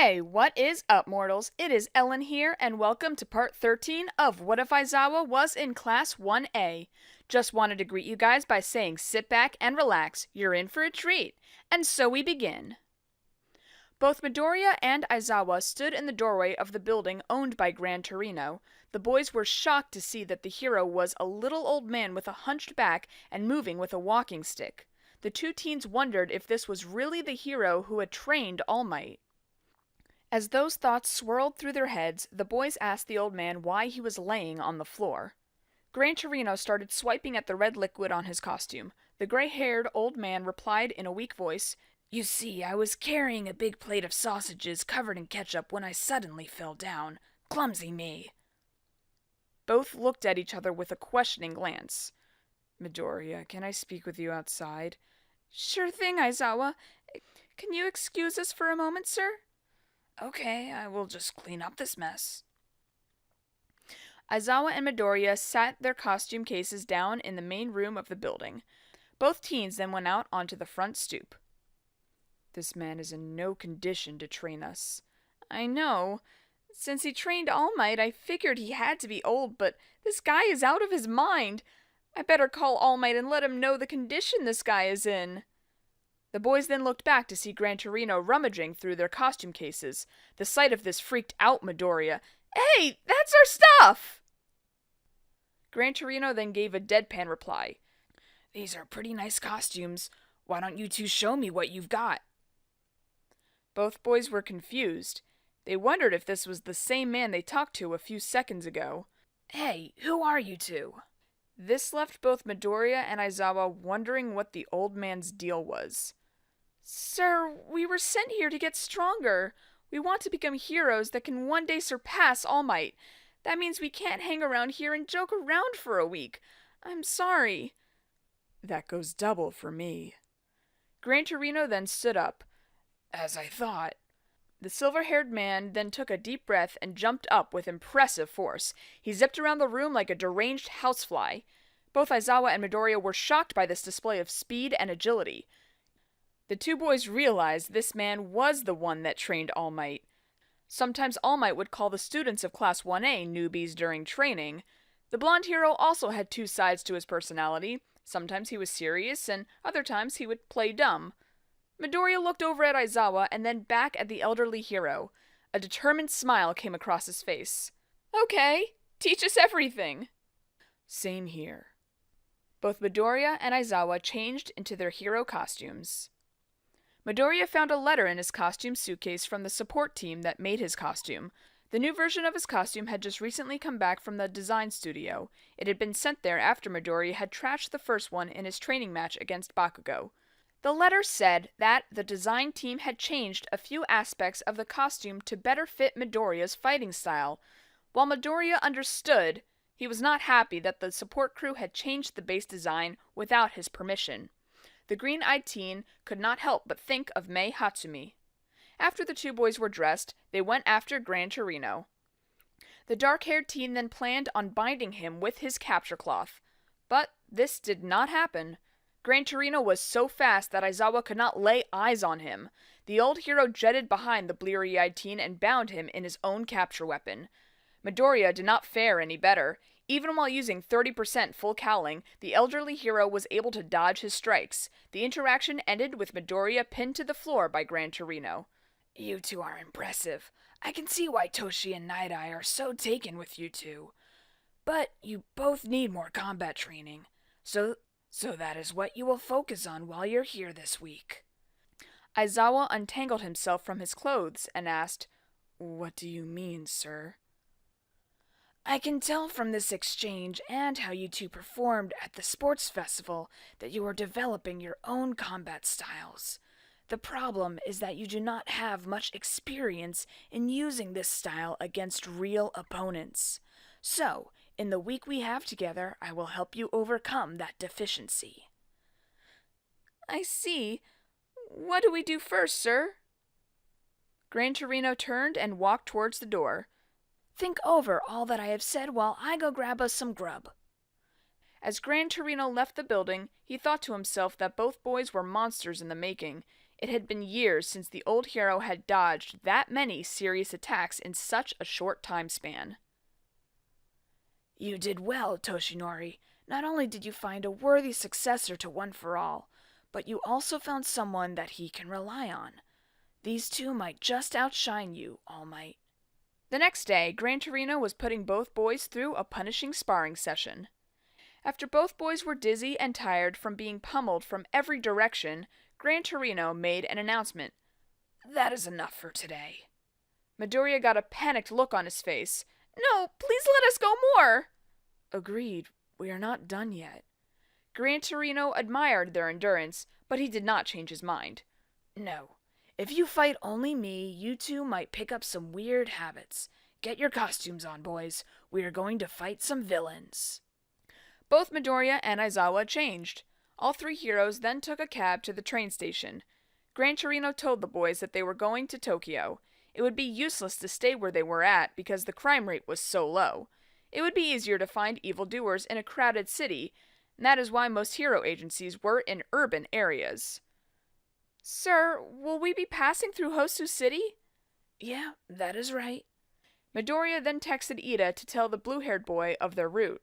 Hey, what is up, mortals? It is Ellen here, and welcome to part 13 of What If Aizawa Was in Class 1A. Just wanted to greet you guys by saying sit back and relax, you're in for a treat. And so we begin. Both Midoriya and Aizawa stood in the doorway of the building owned by Gran Torino. The boys were shocked to see that the hero was a little old man with a hunched back and moving with a walking stick. The two teens wondered if this was really the hero who had trained All Might. As those thoughts swirled through their heads, the boys asked the old man why he was laying on the floor. Gran Torino started swiping at the red liquid on his costume. The gray-haired old man replied in a weak voice, "You see, I was carrying a big plate of sausages covered in ketchup when I suddenly fell down. Clumsy me." Both looked at each other with a questioning glance. "Midoriya, can I speak with you outside?" "Sure thing, Aizawa. Can you excuse us for a moment, sir?" "Okay, I will just clean up this mess." Aizawa and Midoriya sat their costume cases down in the main room of the building. Both teens then went out onto the front stoop. "This man is in no condition to train us." "I know. Since he trained All Might, I figured he had to be old, but this guy is out of his mind. I better call All Might and let him know the condition this guy is in." The boys then looked back to see Gran Torino rummaging through their costume cases. The sight of this freaked out Midoriya. "Hey, that's our stuff!" Gran Torino then gave a deadpan reply. "These are pretty nice costumes. Why don't you two show me what you've got?" Both boys were confused. They wondered if this was the same man they talked to a few seconds ago. "Hey, who are you two?" This left both Midoriya and Aizawa wondering what the old man's deal was. "Sir, we were sent here to get stronger. We want to become heroes that can one day surpass All Might. That means we can't hang around here and joke around for a week. I'm sorry." "That goes double for me." Gran Torino then stood up. "As I thought." The silver-haired man then took a deep breath and jumped up with impressive force. He zipped around the room like a deranged housefly. Both Aizawa and Midoriya were shocked by this display of speed and agility. The two boys realized this man was the one that trained All Might. Sometimes All Might would call the students of Class 1A newbies during training. The blonde hero also had two sides to his personality. Sometimes he was serious, and other times he would play dumb. Midoriya looked over at Aizawa and then back at the elderly hero. A determined smile came across his face. "Okay, teach us everything." "Same here." Both Midoriya and Aizawa changed into their hero costumes. Midoriya found a letter in his costume suitcase from the support team that made his costume. The new version of his costume had just recently come back from the design studio. It had been sent there after Midoriya had trashed the first one in his training match against Bakugo. The letter said that the design team had changed a few aspects of the costume to better fit Midoriya's fighting style. While Midoriya understood, he was not happy that the support crew had changed the base design without his permission. The green-eyed teen could not help but think of Mei Hatsumi. After the two boys were dressed, they went after Gran Torino. The dark-haired teen then planned on binding him with his capture cloth. But this did not happen. Gran Torino was so fast that Aizawa could not lay eyes on him. The old hero jetted behind the bleary-eyed teen and bound him in his own capture weapon. Midoriya did not fare any better. Even while using 30% full cowling, the elderly hero was able to dodge his strikes. The interaction ended with Midoriya pinned to the floor by Gran Torino. "You two are impressive. I can see why Toshi and Night Eye are so taken with you two. But you both need more combat training. So that is what you will focus on while you're here this week." Aizawa untangled himself from his clothes and asked, "What do you mean, sir?" "I can tell from this exchange and how you two performed at the sports festival that you are developing your own combat styles. The problem is that you do not have much experience in using this style against real opponents. So, in the week we have together, I will help you overcome that deficiency." "I see. What do we do first, sir?" Gran Torino turned and walked towards the door. "Think over all that I have said while I go grab us some grub." As Gran Torino left the building, he thought to himself that both boys were monsters in the making. It had been years since the old hero had dodged that many serious attacks in such a short time span. You did well, Toshinori. Not only did you find a worthy successor to One for All, but you also found someone that he can rely on. These two might just outshine you, All Might. The next day, Gran Torino was putting both boys through a punishing sparring session. After both boys were dizzy and tired from being pummeled from every direction, Gran Torino made an announcement. That is enough for today. Midoriya got a panicked look on his face. No, please let us go more! Agreed, we are not done yet. Gran Torino admired their endurance, but he did not change his mind. No. If you fight only me, you two might pick up some weird habits. Get your costumes on, boys. We are going to fight some villains. Both Midoriya and Aizawa changed. All three heroes then took a cab to the train station. Gran Torino told the boys that they were going to Tokyo. It would be useless to stay where they were at because the crime rate was so low. It would be easier to find evildoers in a crowded city, and that is why most hero agencies were in urban areas. Sir, will we be passing through Hosu City? Yeah, that is right. Midoriya then texted Ida to tell the blue-haired boy of their route.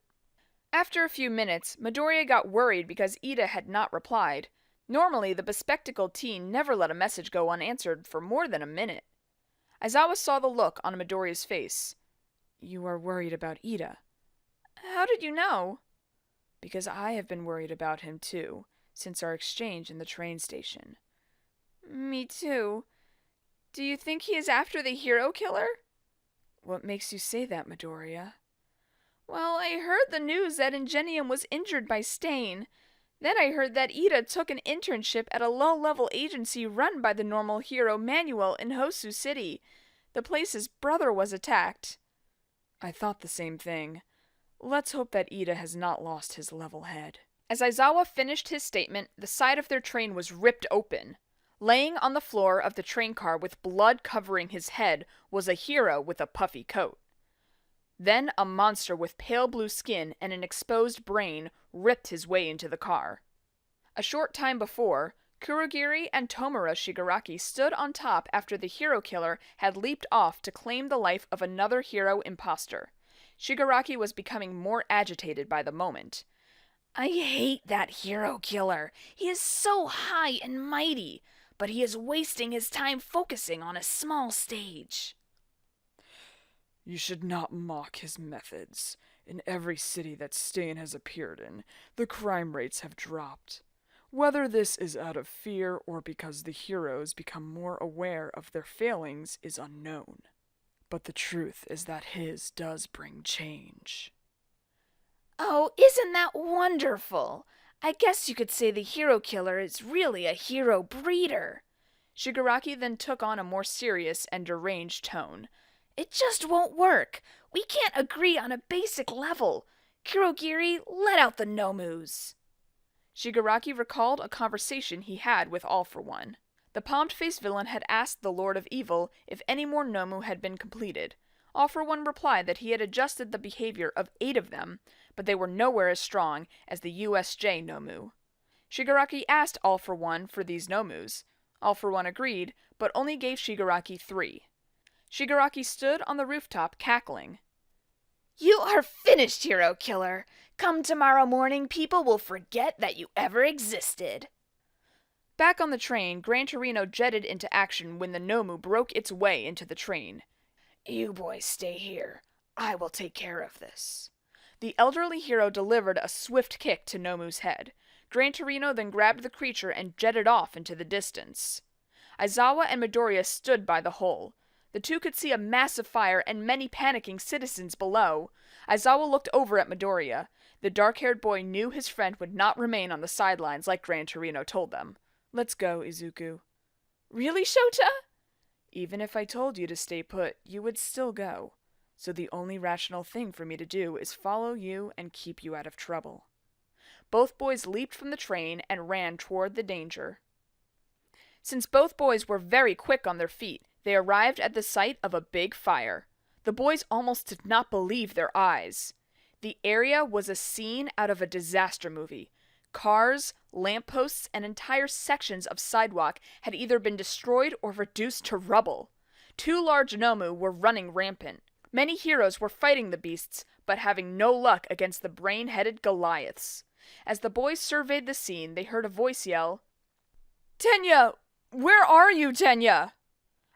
After a few minutes, Midoriya got worried because Ida had not replied. Normally, the bespectacled teen never let a message go unanswered for more than a minute. Aizawa saw the look on Midoriya's face. You are worried about Ida. How did you know? Because I have been worried about him too, since our exchange in the train station. Me too. Do you think he is after the hero killer? What makes you say that, Midoriya? Well, I heard the news that Ingenium was injured by Stain. Then I heard that Ida took an internship at a low-level agency run by the normal hero Manuel in Hosu City. The place's brother was attacked. I thought the same thing. Let's hope that Ida has not lost his level head. As Aizawa finished his statement, the side of their train was ripped open. Laying on the floor of the train car with blood covering his head was a hero with a puffy coat. Then a monster with pale blue skin and an exposed brain ripped his way into the car. A short time before, Kurogiri and Tomura Shigaraki stood on top after the hero killer had leaped off to claim the life of another hero imposter. Shigaraki was becoming more agitated by the moment. I hate that hero killer. He is so high and mighty, but he is wasting his time focusing on a small stage. You should not mock his methods. In every city that Stain has appeared in, the crime rates have dropped. Whether this is out of fear or because the heroes become more aware of their failings is unknown. But the truth is that his does bring change. Oh, isn't that wonderful? I guess you could say the hero killer is really a hero breeder. Shigaraki then took on a more serious and deranged tone. It just won't work. We can't agree on a basic level. Kurogiri, let out the Nomus. Shigaraki recalled a conversation he had with All for One. The palmed-faced villain had asked the Lord of Evil if any more Nomu had been completed. All for One replied that he had adjusted the behavior of 8 of them, but they were nowhere as strong as the USJ Nomu. Shigaraki asked All for One for these Nomus. All for One agreed, but only gave Shigaraki 3. Shigaraki stood on the rooftop cackling. You are finished, hero killer. Come tomorrow morning, people will forget that you ever existed. Back on the train, Gran Torino jetted into action when the Nomu broke its way into the train. You boys stay here. I will take care of this. The elderly hero delivered a swift kick to Nomu's head. Gran Torino then grabbed the creature and jetted off into the distance. Aizawa and Midoriya stood by the hole. The two could see a massive fire and many panicking citizens below. Aizawa looked over at Midoriya. The dark-haired boy knew his friend would not remain on the sidelines like Gran Torino told them. Let's go, Izuku. Really, Shota? Even if I told you to stay put, you would still go. So the only rational thing for me to do is follow you and keep you out of trouble. Both boys leaped from the train and ran toward the danger. Since both boys were very quick on their feet, they arrived at the site of a big fire. The boys almost did not believe their eyes. The area was a scene out of a disaster movie. Cars, Lampposts and entire sections of sidewalk had either been destroyed or reduced to rubble. 2 large Nomu were running rampant. Many heroes were fighting the beasts, but having no luck against the brain-headed Goliaths. As the boys surveyed the scene, they heard a voice yell, "Tenya! Where are you, Tenya?"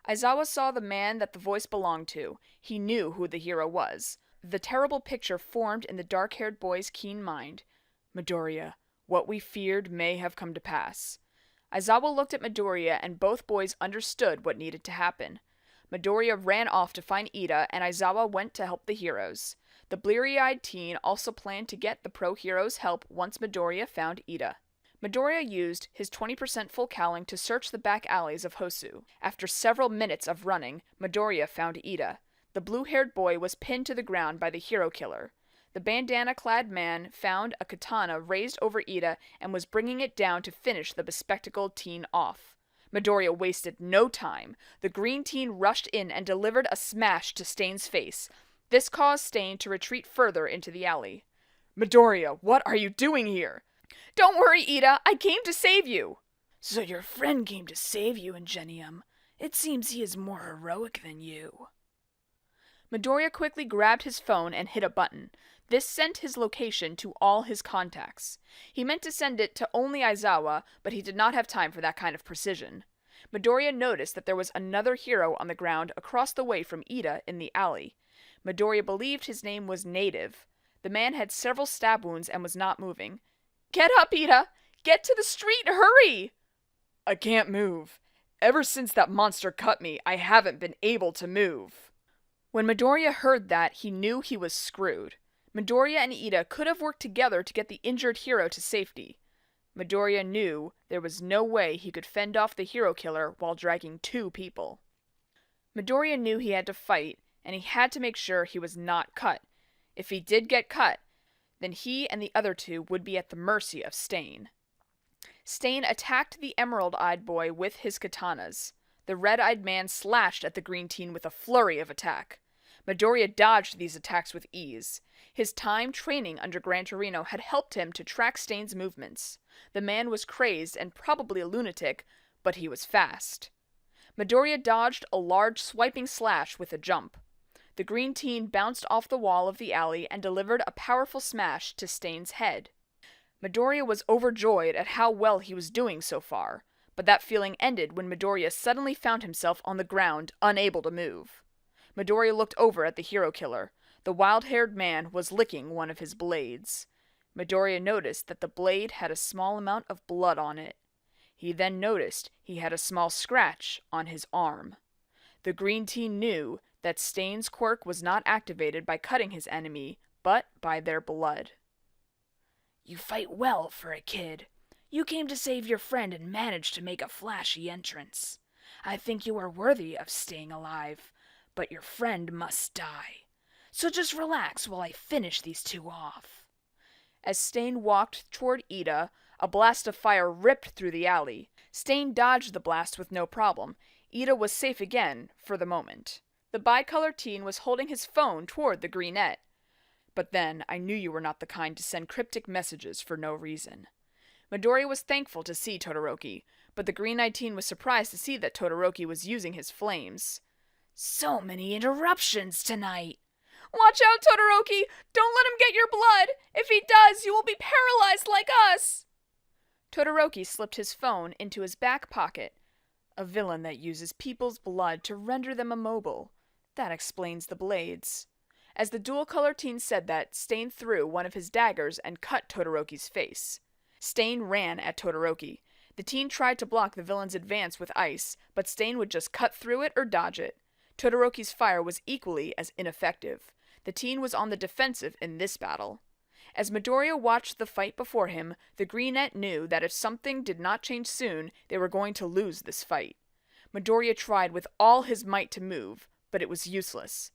Aizawa saw the man that the voice belonged to. He knew who the hero was. The terrible picture formed in the dark-haired boy's keen mind. Midoriya, what we feared may have come to pass. Aizawa looked at Midoriya, and both boys understood what needed to happen. Midoriya ran off to find Ida, and Aizawa went to help the heroes. The bleary-eyed teen also planned to get the pro-heroes' help once Midoriya found Ida. Midoriya used his 20% full cowling to search the back alleys of Hosu. After several minutes of running, Midoriya found Ida. The blue-haired boy was pinned to the ground by the hero killer. The bandana-clad man found a katana raised over Ida and was bringing it down to finish the bespectacled teen off. Midoriya wasted no time. The green teen rushed in and delivered a smash to Stain's face. This caused Stain to retreat further into the alley. Midoriya, what are you doing here? Don't worry, Ida. I came to save you. So your friend came to save you, Ingenium. It seems he is more heroic than you. Midoriya quickly grabbed his phone and hit a button. This sent his location to all his contacts. He meant to send it to only Aizawa, but he did not have time for that kind of precision. Midoriya noticed that there was another hero on the ground across the way from Ida in the alley. Midoriya believed his name was Native. The man had several stab wounds and was not moving. Get up, Ida! Get to the street, hurry! I can't move. Ever since that monster cut me, I haven't been able to move. When Midoriya heard that, he knew he was screwed. Midoriya and Ida could have worked together to get the injured hero to safety. Midoriya knew there was no way he could fend off the hero killer while dragging 2 people. Midoriya knew he had to fight, and he had to make sure he was not cut. If he did get cut, then he and the other 2 would be at the mercy of Stain. Stain attacked the emerald-eyed boy with his katanas. The red-eyed man slashed at the green teen with a flurry of attack. Midoriya dodged these attacks with ease. His time training under Gran Torino had helped him to track Stain's movements. The man was crazed and probably a lunatic, but he was fast. Midoriya dodged a large swiping slash with a jump. The green teen bounced off the wall of the alley and delivered a powerful smash to Stain's head. Midoriya was overjoyed at how well he was doing so far, but that feeling ended when Midoriya suddenly found himself on the ground, unable to move. Midoriya looked over at the hero killer. The wild-haired man was licking one of his blades. Midoriya noticed that the blade had a small amount of blood on it. He then noticed he had a small scratch on his arm. The green teen knew that Stain's quirk was not activated by cutting his enemy, but by their blood. You fight well for a kid. You came to save your friend and managed to make a flashy entrance. I think you are worthy of staying alive, but your friend must die. So just relax while I finish these 2 off. As Stain walked toward Ida, a blast of fire ripped through the alley. Stain dodged the blast with no problem. Ida was safe again, for the moment. The bicolor teen was holding his phone toward the greenette. But then, I knew you were not the kind to send cryptic messages for no reason. Midoriya was thankful to see Todoroki, but the green-eyed teen was surprised to see that Todoroki was using his flames. So many interruptions tonight. Watch out, Todoroki! Don't let him get your blood! If he does, you will be paralyzed like us! Todoroki slipped his phone into his back pocket. A villain that uses people's blood to render them immobile. That explains the blades. As the dual-color teen said that, Stain threw one of his daggers and cut Todoroki's face. Stain ran at Todoroki. The teen tried to block the villain's advance with ice, but Stain would just cut through it or dodge it. Todoroki's fire was equally as ineffective. The teen was on the defensive in this battle. As Midoriya watched the fight before him, the greenette knew that if something did not change soon, they were going to lose this fight. Midoriya tried with all his might to move, but it was useless.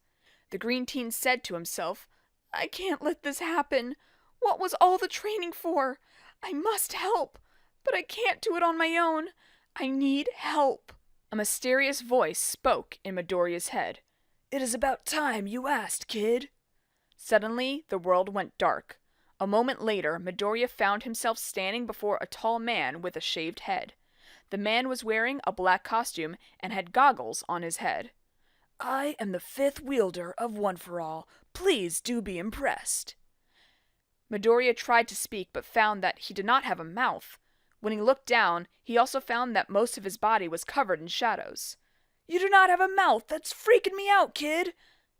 The green teen said to himself, I can't let this happen. What was all the training for? I must help, but I can't do it on my own. I need help. A mysterious voice spoke in Midoriya's head. It is about time you asked, kid. Suddenly, the world went dark. A moment later, Midoriya found himself standing before a tall man with a shaved head. The man was wearing a black costume and had goggles on his head. I am the 5th wielder of One for All. Please do be impressed. Midoriya tried to speak but found that he did not have a mouth. When he looked down, he also found that most of his body was covered in shadows. You do not have a mouth. That's freaking me out, kid.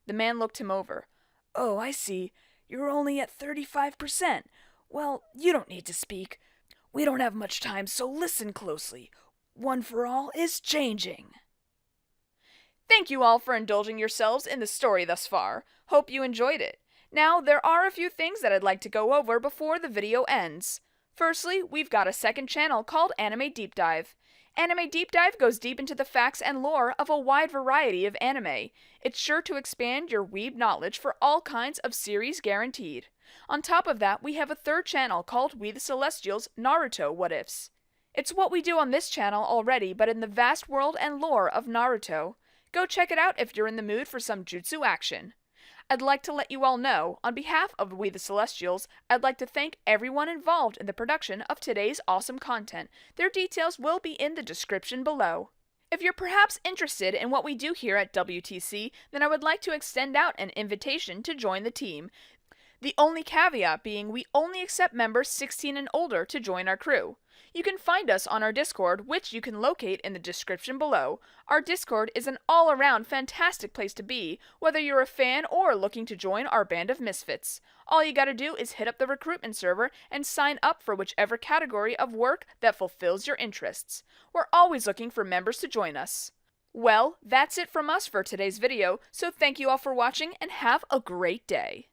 The man looked him over. Oh, I see. You're only at 35%. Well, you don't need to speak. We don't have much time, so listen closely. One for All is changing. Thank you all for indulging yourselves in the story thus far. Hope you enjoyed it. Now, there are a few things that I'd like to go over before the video ends. Firstly, we've got a second channel called Anime Deep Dive. Anime Deep Dive goes deep into the facts and lore of a wide variety of anime. It's sure to expand your weeb knowledge for all kinds of series guaranteed. On top of that, we have a third channel called We the Celestials Naruto What Ifs. It's what we do on this channel already, but in the vast world and lore of Naruto. Go check it out if you're in the mood for some jutsu action. I'd like to let you all know, on behalf of We the Celestials, I'd like to thank everyone involved in the production of today's awesome content. Their details will be in the description below. If you're perhaps interested in what we do here at WTC, then I would like to extend out an invitation to join the team. The only caveat being we only accept members 16 and older to join our crew. You can find us on our Discord, which you can locate in the description below. Our Discord is an all-around fantastic place to be, whether you're a fan or looking to join our band of misfits. All you gotta do is hit up the recruitment server and sign up for whichever category of work that fulfills your interests. We're always looking for members to join us. Well, that's it from us for today's video, so thank you all for watching and have a great day.